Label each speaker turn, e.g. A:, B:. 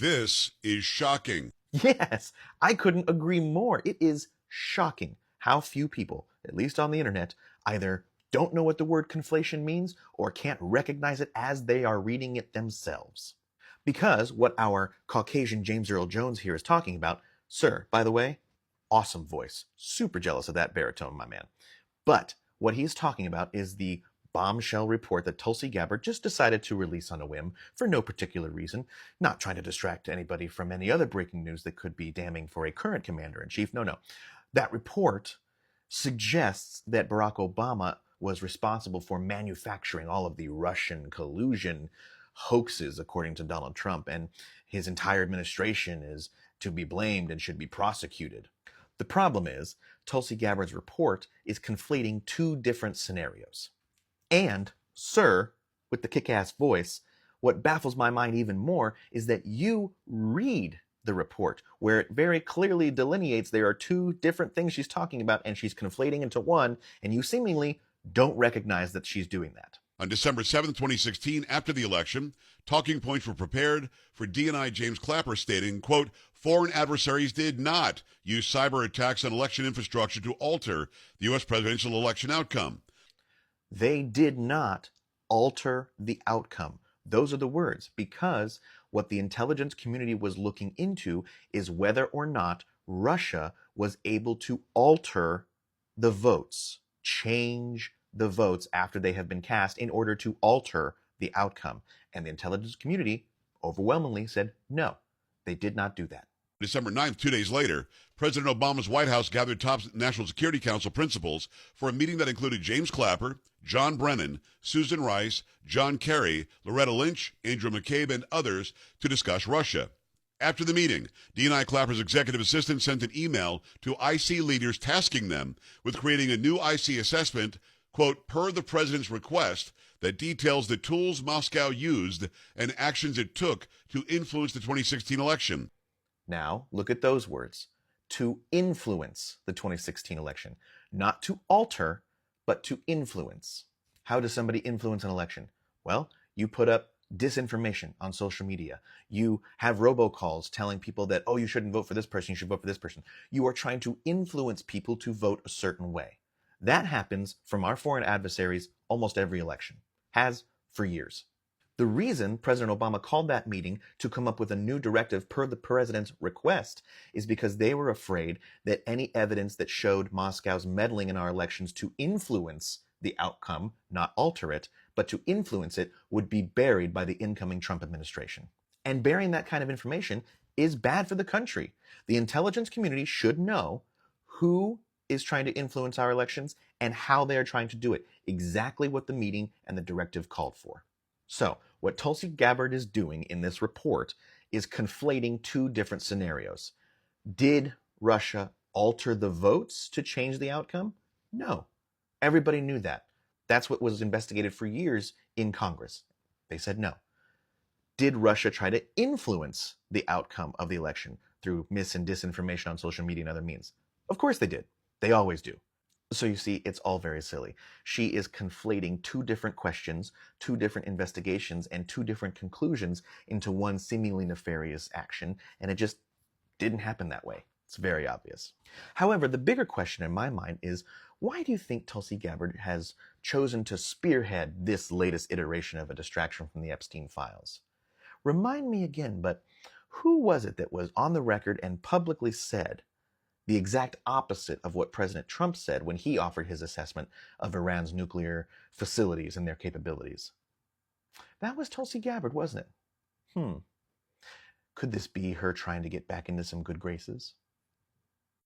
A: This is shocking.
B: Yes, I couldn't agree more. It is shocking how few people, at least on the internet, either don't know what the word conflation means or can't recognize it as they are reading it themselves. Because what our Caucasian James Earl Jones here is talking about, sir, by the way, awesome voice. Super jealous of that baritone, my man. But what he's talking about is the bombshell report that Tulsi Gabbard just decided to release on a whim for no particular reason, not trying to distract anybody from any other breaking news that could be damning for a current commander-in-chief. No. That report suggests that Barack Obama was responsible for manufacturing all of the Russian collusion hoaxes, according to Donald Trump, and his entire administration is to be blamed and should be prosecuted. The problem is, Tulsi Gabbard's report is conflating two different scenarios. And, sir, with the kick-ass voice, what baffles my mind even more is that you read the report, where it very clearly delineates there are two different things she's talking about, and she's conflating into one, and you seemingly don't recognize that she's doing that.
A: On December 7, 2016, after the election, talking points were prepared for DNI James Clapper stating, quote, foreign adversaries did not use cyber attacks on election infrastructure to alter the U.S. presidential election outcome.
B: They did not alter the outcome. Those are the words, because what the intelligence community was looking into is whether or not Russia was able to alter the votes, change the votes after they have been cast in order to alter the outcome. And the intelligence community overwhelmingly said no, they did not do that.
A: December 9th, 2 days later, President Obama's White House gathered top National Security Council principals for a meeting that included James Clapper, John Brennan, Susan Rice, John Kerry, Loretta Lynch, Andrew McCabe, and others to discuss Russia. After the meeting, DNI Clapper's executive assistant sent an email to IC leaders tasking them with creating a new IC assessment, quote, per the president's request, that details the tools Moscow used and actions it took to influence the 2016 election.
B: Now, look at those words. To influence the 2016 election. Not to alter, but to influence. How does somebody influence an election? Well, you put up disinformation on social media. You have robocalls telling people that, oh, you shouldn't vote for this person, you should vote for this person. You are trying to influence people to vote a certain way. That happens from our foreign adversaries almost every election. Has for years. The reason President Obama called that meeting to come up with a new directive per the president's request is because they were afraid that any evidence that showed Moscow's meddling in our elections to influence the outcome, not alter it, but to influence it, would be buried by the incoming Trump administration. And burying that kind of information is bad for the country. The intelligence community should know who is trying to influence our elections and how they are trying to do it. Exactly what the meeting and the directive called for. So, what Tulsi Gabbard is doing in this report is conflating two different scenarios. Did Russia alter the votes to change the outcome? No. Everybody knew that. That's what was investigated for years in Congress. They said no. Did Russia try to influence the outcome of the election through mis and disinformation on social media and other means? Of course they did. They always do. So you see, it's all very silly. She is conflating two different questions, two different investigations, and two different conclusions into one seemingly nefarious action, and it just didn't happen that way. It's very obvious. However, the bigger question in my mind is, why do you think Tulsi Gabbard has chosen to spearhead this latest iteration of a distraction from the Epstein files? Remind me again, but who was it that was on the record and publicly said the exact opposite of what President Trump said when he offered his assessment of Iran's nuclear facilities and their capabilities? That was Tulsi Gabbard, wasn't it? Could this be her trying to get back into some good graces?